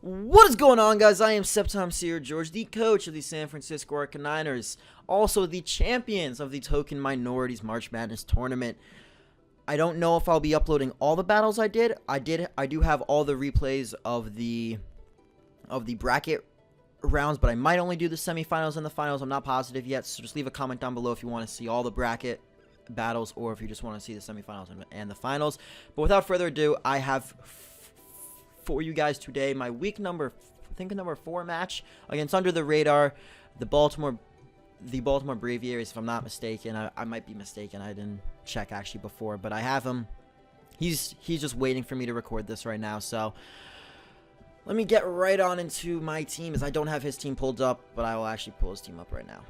What is going on, guys? I am SceptileMC, George, the coach of the San Francisco Arcaniners, also the champions of the Token Minorities March Madness tournament. I don't know if I'll be uploading all the battles I did. I do have all the replays of the bracket rounds, but I might only do the semifinals and the finals. I'm not positive yet, so just leave a comment down below if you want to see all the bracket battles or if you just want to see the semifinals and the finals. But without further ado, I have for you guys today my week number 4 match against under the radar the Baltimore Braviarys, if I'm not mistaken. I might be mistaken. I didn't check actually before, but I have him. He's just waiting for me to record this right now, so let me get right on into my team, as I don't have his team pulled up, but I will actually pull his team up right now.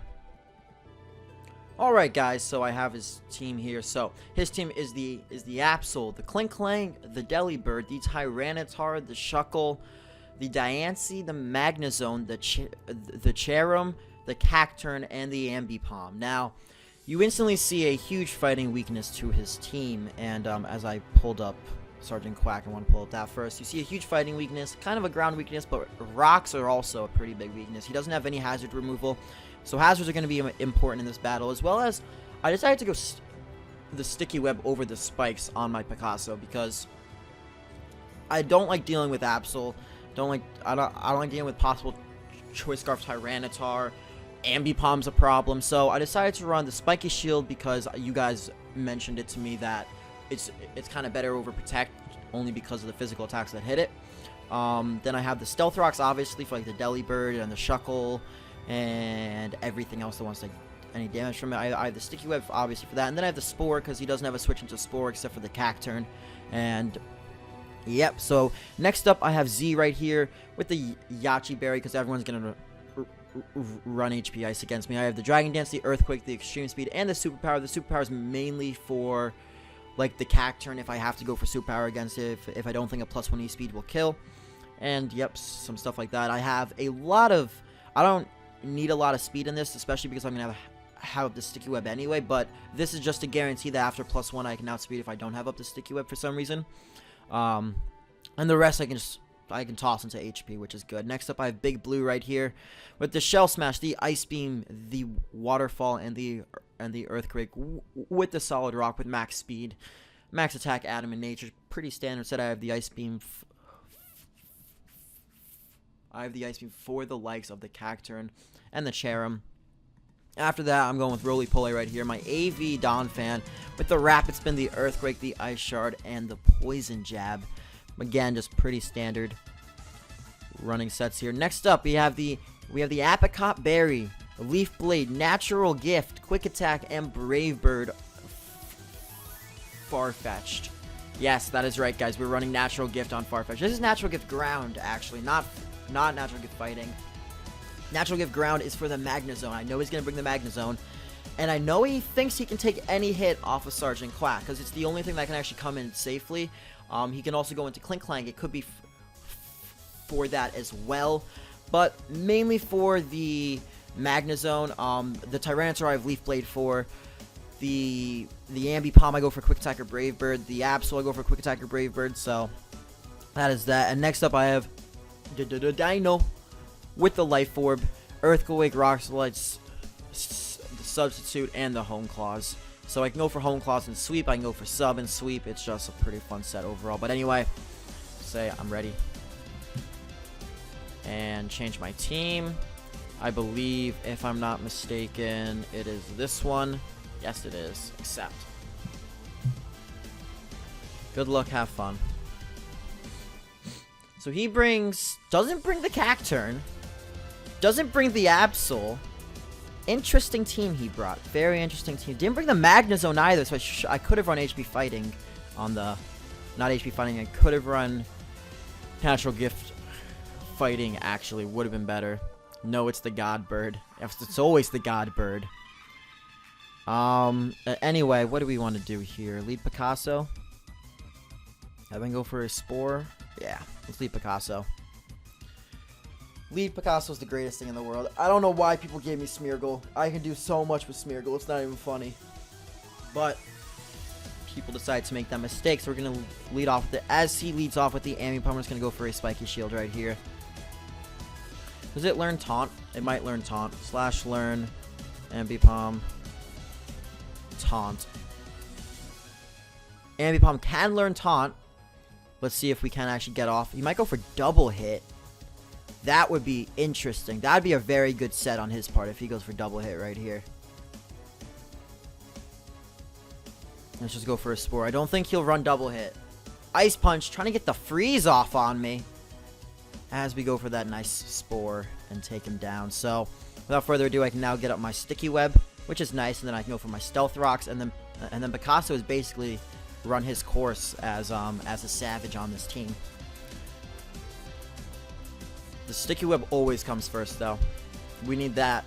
Alright, guys, so I have his team here. So his team is the Absol, the Clink Clang, the Delibird, the Tyranitar, the Shuckle, the Diancie, the Magnezone, the Cherum, the Cacturn, and the Ambipom. Now, you instantly see a huge fighting weakness to his team, and as I pulled up Sergeant Quack, I want to pull up that first. You see a huge fighting weakness, kind of a ground weakness, but rocks are also a pretty big weakness. He doesn't have any hazard removal, so hazards are going to be important in this battle, as well as I decided to go the Sticky Web over the spikes on my Picasso, because I don't like dealing with Absol. I don't like dealing with possible Choice Scarf Tyranitar. Ambipom's a problem, so I decided to run the Spiky Shield because you guys mentioned it to me that it's kind of better over Protect, only because of the physical attacks that hit it. Then I have the Stealth Rocks, obviously, for like the Delibird and the Shuckle and everything else that wants to take any damage from it. I have the Sticky Web, obviously, for that. And then I have the Spore, because he doesn't have a switch into Spore except for the Cacturn. And yep, so next up I have Z right here with the Yachi Berry, because everyone's going to run HP Ice against me. I have the Dragon Dance, the Earthquake, the Extreme Speed, and the Superpower. The Superpower is mainly for like the Cacturn if I have to go for Superpower against it, if I don't think a +1 E speed will kill. And yep, some stuff like that. I have a lot of, I don't need a lot of speed in this, especially because I'm going to have the Sticky Web anyway, but this is just to guarantee that after +1 I can outspeed if I don't have up the Sticky Web for some reason. And the rest I can toss into HP, which is good. Next up I have Big Blue right here with the Shell Smash, the Ice Beam, the Waterfall, and the Earthquake with the Solid Rock with max speed, max attack, Adam and Nature. Pretty standard set. I have the Ice Beam. I have the Ice Beam for the likes of the Cacturn and the Cherum. After that, I'm going with Roly Poly right here. My AV Donphan with the Rapid Spin, the Earthquake, the Ice Shard, and the Poison Jab. Again, just pretty standard running sets here. Next up, we have the Apricot Berry, Leaf Blade, Natural Gift, Quick Attack, and Brave Bird Farfetch'd. Yes, that is right, guys. We're running Natural Gift on Farfetch'd. This is Natural Gift Ground, actually, not Natural Gift Fighting. Natural Gift Ground is for the Magnezone. I know he's going to bring the Magnezone, and I know he thinks he can take any hit off of Sergeant Quack, because it's the only thing that can actually come in safely. He can also go into Clink Clang. It could be for that as well, but mainly for the Magnezone. The Tyranitar I have Leaf Blade for. The Ambipom I go for Quick Attack or Brave Bird. The Absol I go for Quick Attack or Brave Bird. So that is that. And next up I have Dino with the Life Orb, Earthquake, Rock Slide, the Substitute, and the Home Claws. So I can go for Home Claws and Sweep. I can go for Sub and Sweep. It's just a pretty fun set overall. But anyway, say I'm ready. And change my team. I believe, if I'm not mistaken, it is this one. Yes, it is. Accept. Good luck. Have fun. So he doesn't bring the Cacturn. Doesn't bring the Absol. Interesting team he brought. Very interesting team. Didn't bring the Magnezone either, so I could have run HP Fighting on the... Not HP Fighting. I could have run Natural Gift Fighting, actually. Would have been better. No, it's the God Bird. It's always the God Bird. Anyway, what do we want to do here? Lead Picasso? Have him go for a Spore? Yeah, let's lead Picasso. Lead Picasso is the greatest thing in the world. I don't know why people gave me Smeargle. I can do so much with Smeargle. It's not even funny. But people decide to make that mistake, so we're going to lead off with it. As he leads off with the Ambipom, we're just going to go for a Spiky Shield right here. Does it learn taunt? It might learn taunt. Slash learn Ambipom taunt. Ambipom can learn taunt. Let's see if we can actually get off. He might go for double hit. That would be interesting. That would be a very good set on his part if he goes for double hit right here. Let's just go for a Spore. I don't think he'll run double hit. Ice Punch, trying to get the freeze off on me. As we go for that nice Spore and take him down. So, without further ado, I can now get up my Sticky Web, which is nice, and then I can go for my Stealth Rocks, and then Picasso is basically run his course as a savage on this team. The Sticky Web always comes first, though. We need that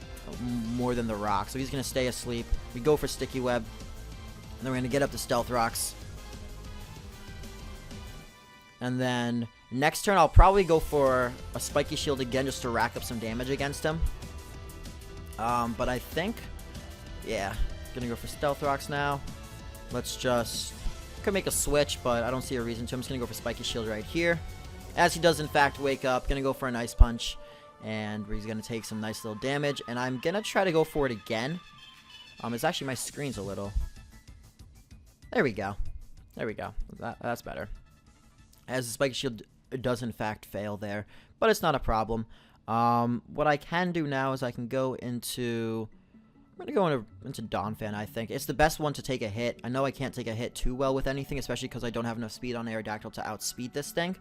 more than the Rock. So he's going to stay asleep. We go for Sticky Web. And then we're going to get up to Stealth Rocks. And then next turn, I'll probably go for a Spiky Shield again just to rack up some damage against him. But I think, yeah, going to go for Stealth Rocks now. Let's just, could make a switch, but I don't see a reason to. I'm just going to go for Spiky Shield right here. As he does, in fact, wake up. Going to go for an Ice Punch. And he's going to take some nice little damage. And I'm going to try to go for it again. It's actually, my screen's a little... There we go. There we go. That's better. As the Spiky Shield does, in fact, fail there. But it's not a problem. What I can do now is I can go into... I'm going to go into Donphan, I think. It's the best one to take a hit. I know I can't take a hit too well with anything, especially because I don't have enough speed on Aerodactyl to outspeed this thing.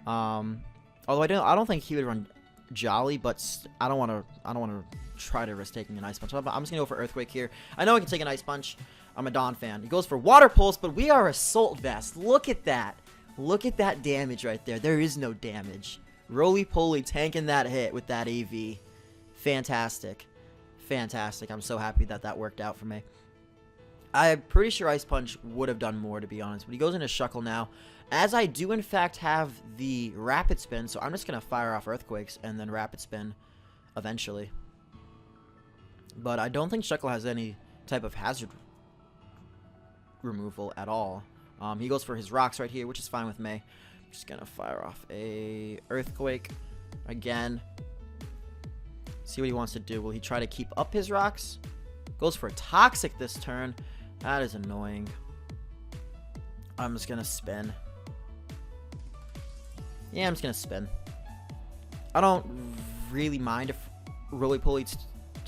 Although I don't think he would run Jolly, but I don't want to try to risk taking an Ice Punch. I'm just going to go for Earthquake here. I know I can take an Ice Punch. I'm a Donphan. He goes for Water Pulse, but we are Assault Vest. Look at that. Look at that damage right there. There is no damage. Roly-poly tanking that hit with that AV. Fantastic. Fantastic. I'm so happy that that worked out for me. I'm pretty sure Ice Punch would have done more, to be honest. But he goes into Shuckle now. As I do, in fact, have the Rapid Spin, so I'm just going to fire off Earthquakes and then Rapid Spin eventually. But I don't think Shuckle has any type of hazard removal at all. He goes for his rocks right here, which is fine with me. I'm just going to fire off a Earthquake again. See what he wants to do. Will he try to keep up his rocks? Goes for a Toxic this turn. That is annoying. I'm just going to spin. Yeah, I'm just going to spin. I don't really mind if Roly-Poly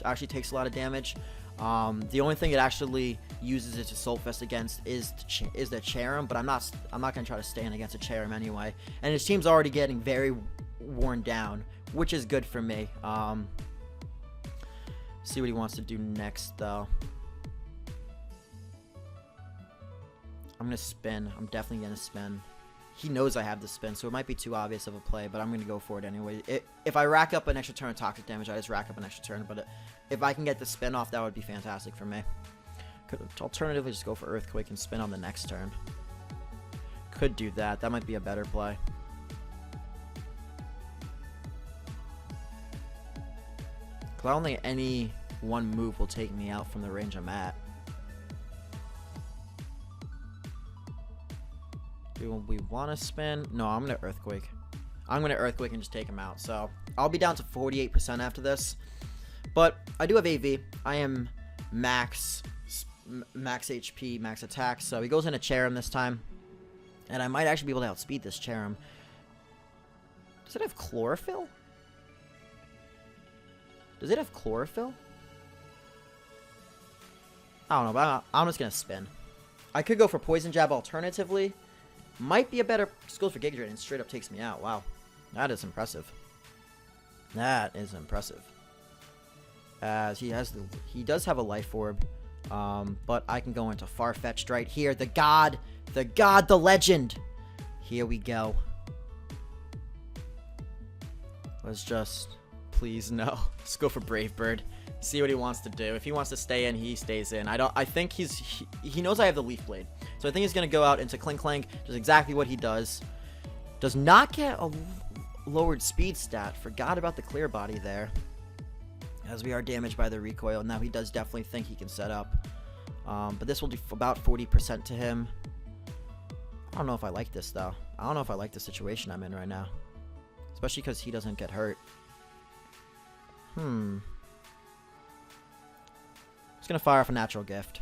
actually takes a lot of damage. The only thing it actually uses its Assault Vest against is the Cherrim, but I'm not going to try to stand against a Cherrim anyway. And his team's already getting very worn down, which is good for me. See what he wants to do next, though. I'm going to spin. I'm definitely going to spin. He knows I have the spin, so it might be too obvious of a play, but I'm going to go for it anyway. If I rack up an extra turn of Toxic damage, I just rack up an extra turn, but if I can get the spin off, that would be fantastic for me. Could alternatively just go for Earthquake and spin on the next turn. Could do that. That might be a better play. Because I don't think any one move will take me out from the range I'm at. Do we want to spin? No, I'm going to Earthquake. I'm going to Earthquake and just take him out. So I'll be down to 48% after this. But I do have AV. I am max HP, max attack. So he goes into Cherrim this time. And I might actually be able to outspeed this Cherrim. Does it have Chlorophyll? Does it have Chlorophyll? I don't know, but I'm just going to spin. I could go for Poison Jab alternatively. Might be a better... Just goes for Giga Drain and straight up takes me out. Wow. That is impressive. That is impressive. As he does have a Life Orb. But I can go into Farfetch'd right here. The God, the legend. Here we go. Let's just... Please, no. Let's go for Brave Bird. See what he wants to do. If he wants to stay in, he stays in. I think he knows I have the Leaf Blade. So I think he's going to go out into Clink Clank. Does exactly what he does. Does not get a lowered speed stat. Forgot about the Clear Body there. As we are damaged by the recoil. Now he does definitely think he can set up. But this will do about 40% to him. I don't know if I like this, though. I don't know if I like the situation I'm in right now. Especially because he doesn't get hurt. Just gonna fire off a natural gift.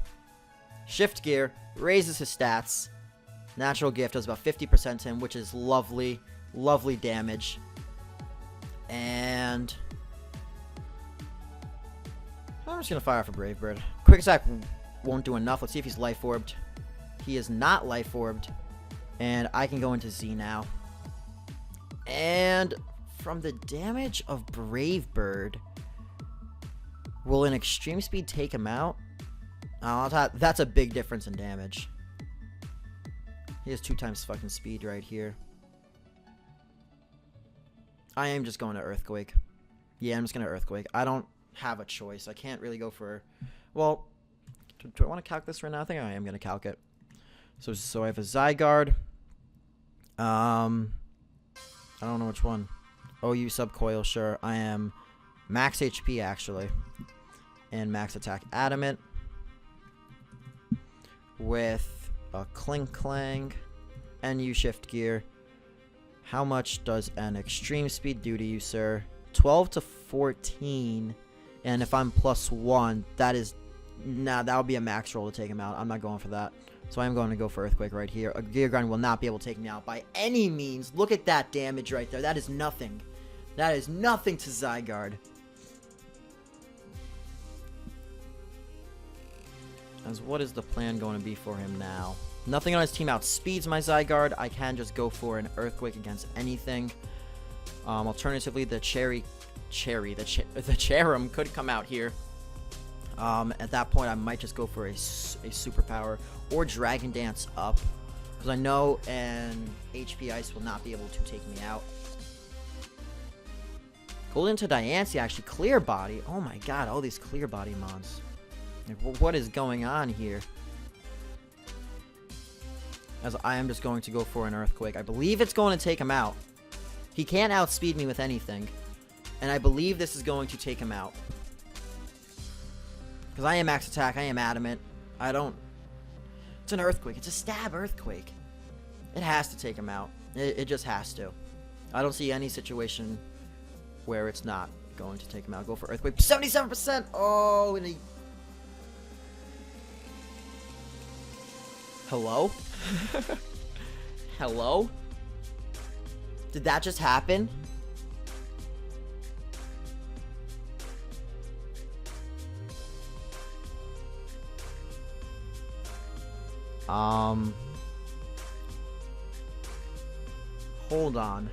Shift gear raises his stats. Natural gift does about 50% to him, which is lovely, lovely damage. And I'm just gonna fire off a Brave Bird. Quick attack won't do enough. Let's see if he's life orbed. He is not life orbed, and I can go into Z now. And from the damage of Brave Bird, will an extreme speed take him out? Oh, that's a big difference in damage. He has 2 times fucking speed right here. I am just going to Earthquake. Yeah, I'm just going to Earthquake. I don't have a choice. I can't really go for... Well, do I want to calc this right now? I think I am going to calc it. So I have a Zygarde. I don't know which one. OU Subcoil, sure. I am max HP, actually. And max attack Adamant. With a Clink Clang. NU Shift Gear. How much does an extreme speed do to you, sir? 12 to 14. And if I'm +1, that is... Nah, that would be a max roll to take him out. I'm not going for that. So I am going to go for Earthquake right here. A Gear Grind will not be able to take me out by any means. Look at that damage right there. That is nothing. That is nothing to Zygarde. As what is the plan going to be for him now? Nothing on his team outspeeds my Zygarde. I can just go for an Earthquake against anything. Alternatively, the Cherim could come out here. At that point, I might just go for a Superpower or Dragon Dance up. Because I know an HP Ice will not be able to take me out. Golden to Diancie, actually. Clear Body. Oh my god, all these Clear Body mons. Like, what is going on here? As I am just going to go for an Earthquake. I believe it's going to take him out. He can't outspeed me with anything. And I believe this is going to take him out. Because I am max attack. I am adamant. I don't... It's an Earthquake. It's a stab Earthquake. It has to take him out. It just has to. I don't see any situation where it's not going to take him out. Go for Earthquake. 77%! Oh, and he... Hello? Hello? Did that just happen? Hold on.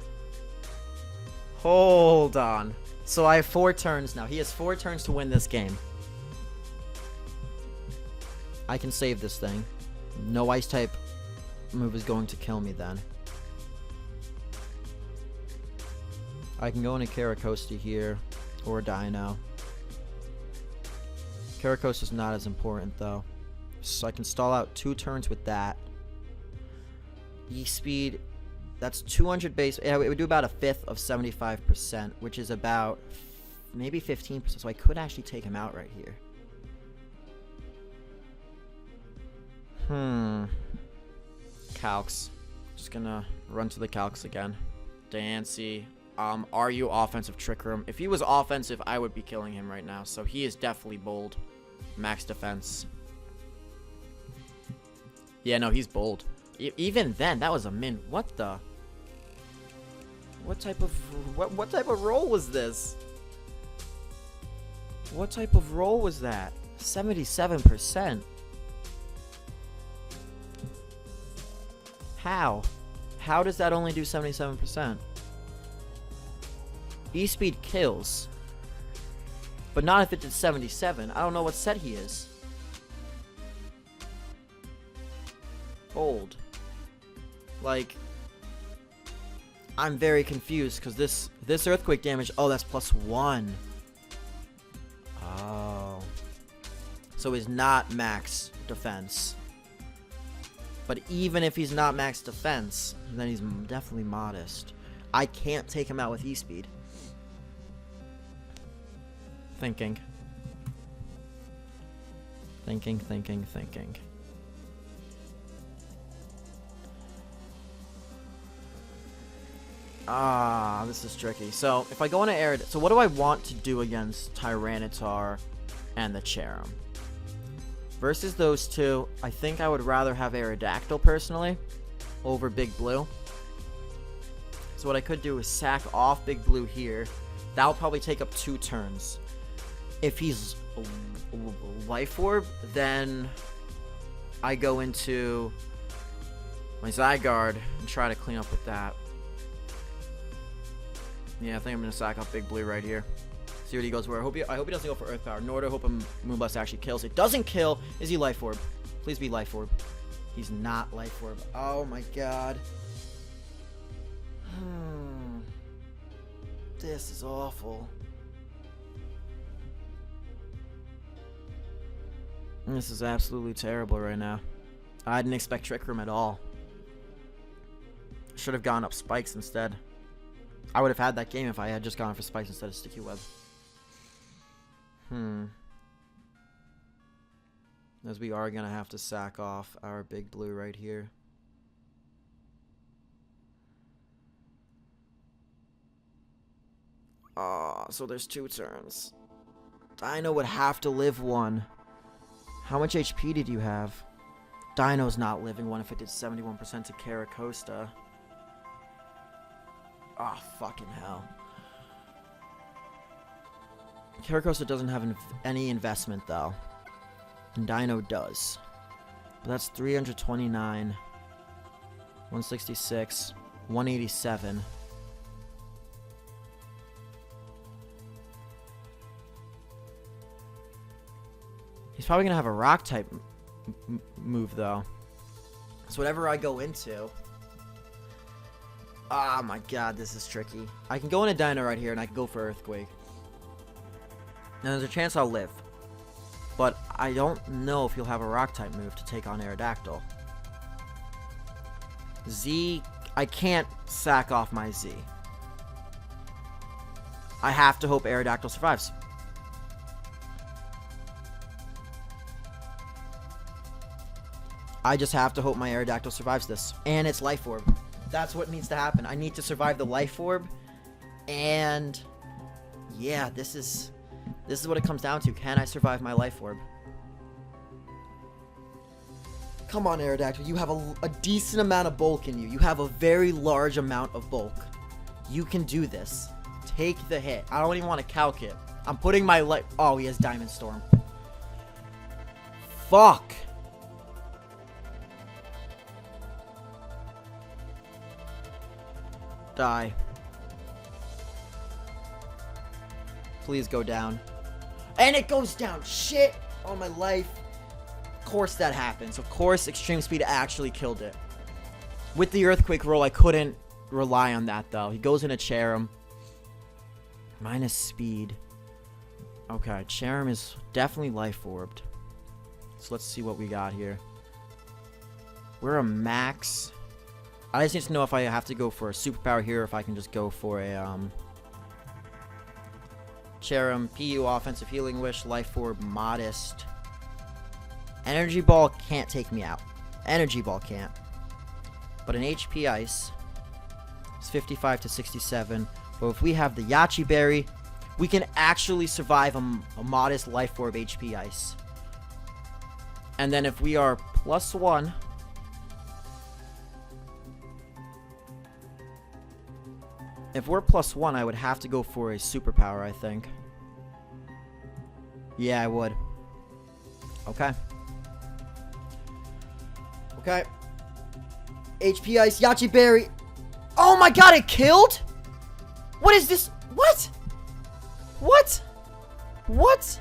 Hold on. So I have 4 turns now. He has 4 turns to win this game. I can save this thing. No ice type move is going to kill me then. I can go into Caracosta here or Dino. Caracosta is not as important though. So I can stall out 2 turns with that. E-Speed, that's 200 base. Yeah, it would do about a fifth of 75%, which is about maybe 15%. So I could actually take him out right here. Calcs. Just gonna run to the calcs again. Diancie. Are you offensive Trick Room? If he was offensive, I would be killing him right now. So he is definitely bold. Max defense. Yeah, no, he's bold. Even then, that was a min. What the? What type of roll was this? What type of roll was that? 77%. How? How does that only do 77%? E-Speed kills. But not if it did 77. I don't know what set he is. Bold. Like, I'm very confused because this earthquake damage, oh, that's +1. Oh. So he's not max defense. But even if he's not max defense, then he's definitely modest. I can't take him out with E-Speed. Thinking. Ah, this is tricky. So, if I go into air... So, what do I want to do against Tyranitar and the Cherim? Versus those two, I think I would rather have Aerodactyl, personally, over Big Blue. So, what I could do is sack off Big Blue here. That'll probably take up 2 turns. If he's Life Orb, then I go into my Zygarde and try to clean up with that. Yeah, I think I'm going to sack off Big Blue right here. See what he goes for. I hope he doesn't go for Earth Power, nor do I hope a Moonblast actually kills. It doesn't kill. Is he Life Orb? Please be Life Orb. He's not Life Orb. Oh my god. This is awful. This is absolutely terrible right now. I didn't expect Trick Room at all. Should have gone up Spikes instead. I would have had that game if I had just gone for Spikes instead of Sticky Web. As we are going to have to sack off our Big Blue right here. So there's 2 turns. Dino would have to live 1. How much HP did you have? Dino's not living 1 if it did 71% to Caracosta. Oh, fucking hell. Caracosta doesn't have any investment, though. And Dino does. But that's 329. 166. 187. He's probably going to have a Rock-type move, though. So whatever I go into... Ah, my god, this is tricky. I can go into Dino right here, and I can go for Earthquake. Now, there's a chance I'll live. But I don't know if he'll have a Rock-type move to take on Aerodactyl. Z... I can't sack off my Z. I have to hope Aerodactyl survives. I just have to hope my Aerodactyl survives this. And it's Life Orb. That's what needs to happen. I need to survive the Life Orb. And... yeah, this is what it comes down to. Can I survive my Life Orb? Come on, Aerodactyl. You have a decent amount of bulk in you. You have a very large amount of bulk. You can do this. Take the hit. I don't even want to calc it. I'm putting my life... oh, he has Diamond Storm. Fuck. Die. Please go down. And it goes down. Shit on my life. Of course that happens. Of course Extreme Speed actually killed it. With the Earthquake roll, I couldn't rely on that, though. He goes into Cherim. Minus Speed. Okay, Cherim is definitely Life Orbed. So let's see what we got here. We're a max... I just need to know if I have to go for a superpower here, or if I can just go for a, Cherim, PU, Offensive Healing Wish, Life Orb, Modest. Energy Ball can't take me out. Energy Ball can't. But an HP Ice is 55 to 67. But if we have the Yachi Berry, we can actually survive a Modest Life Orb HP Ice. And then if we are +1... if we're +1, I would have to go for a superpower, I think. Yeah, I would. Okay. Okay. HP Ice, Yachi Berry. Oh my god, it killed? What is this? What? What? What?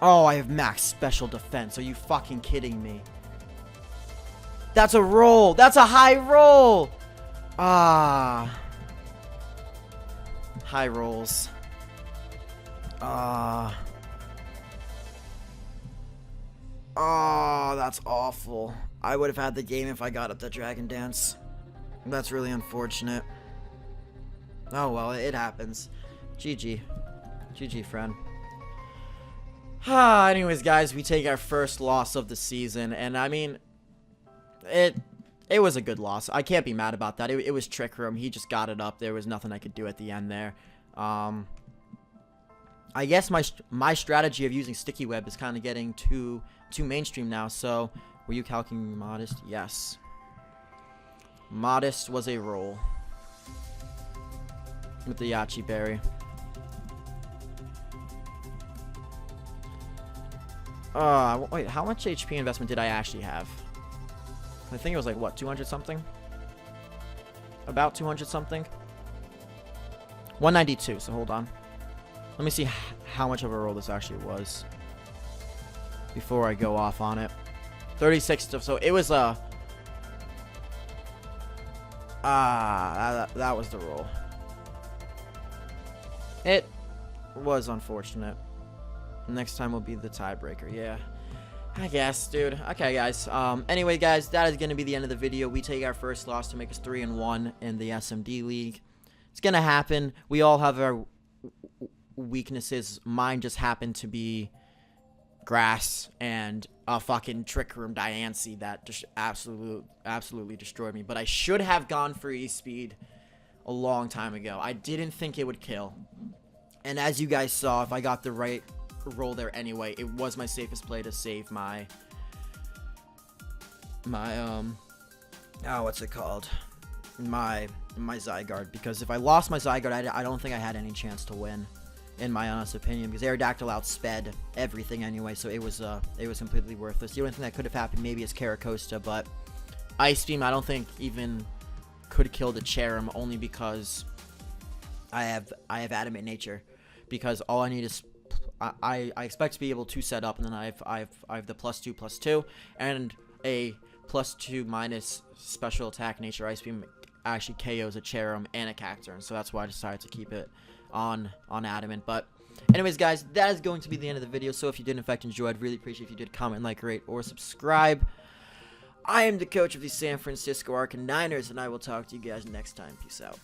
Oh, I have max special defense. Are you fucking kidding me? That's a roll. That's a high roll. Ah. High rolls. Ah. Oh, that's awful. I would have had the game if I got up to Dragon Dance. That's really unfortunate. Oh, well, it happens. GG. GG, friend. Anyways, guys, we take our first loss of the season. And, I mean... it It was a good loss. I can't be mad about that. It was Trick Room. He just got it up. There was nothing I could do at the end there. I guess my strategy of using Sticky Web is kind of getting too mainstream now. So, were you calculating Modest? Yes. Modest was a roll with the Yachi Berry. Wait, how much HP investment did I actually have? I think it was like, what, 200 something? About 200 something? 192, so hold on. Let me see how much of a roll this actually was before I go off on it. 36, so it was that was the roll. It was unfortunate. Next time will be the tiebreaker, yeah. I guess, dude. Okay, guys. Anyway, guys, that is going to be the end of the video. We take our first loss to make us 3-1 in the SMD League. It's going to happen. We all have our weaknesses. Mine just happened to be grass and a fucking Trick Room Diancie that just absolutely destroyed me. But I should have gone for E-Speed a long time ago. I didn't think it would kill. And as you guys saw, if I got the right roll there anyway, it was my safest play to save my what's it called, my Zygarde, because if I lost my Zygarde, I don't think I had any chance to win, in my honest opinion, because Aerodactyl outsped everything anyway, so it was completely worthless. The only thing that could have happened maybe is Caracosta, but Ice Beam I don't think even could kill the Cherrim, only because I have Adamant Nature, because all I need is I expect to be able to set up, and then I have the +2/+2 and a +2- special attack nature. Ice Beam actually KOs a Cherrim and a Cacturne, so that's why I decided to keep it on Adamant. But anyways, guys, that is going to be the end of the video. So if you did in fact enjoy, I'd really appreciate if you did comment, like, rate, or subscribe. I am the coach of the San Francisco Arcaniners, and I will talk to you guys next time. Peace out.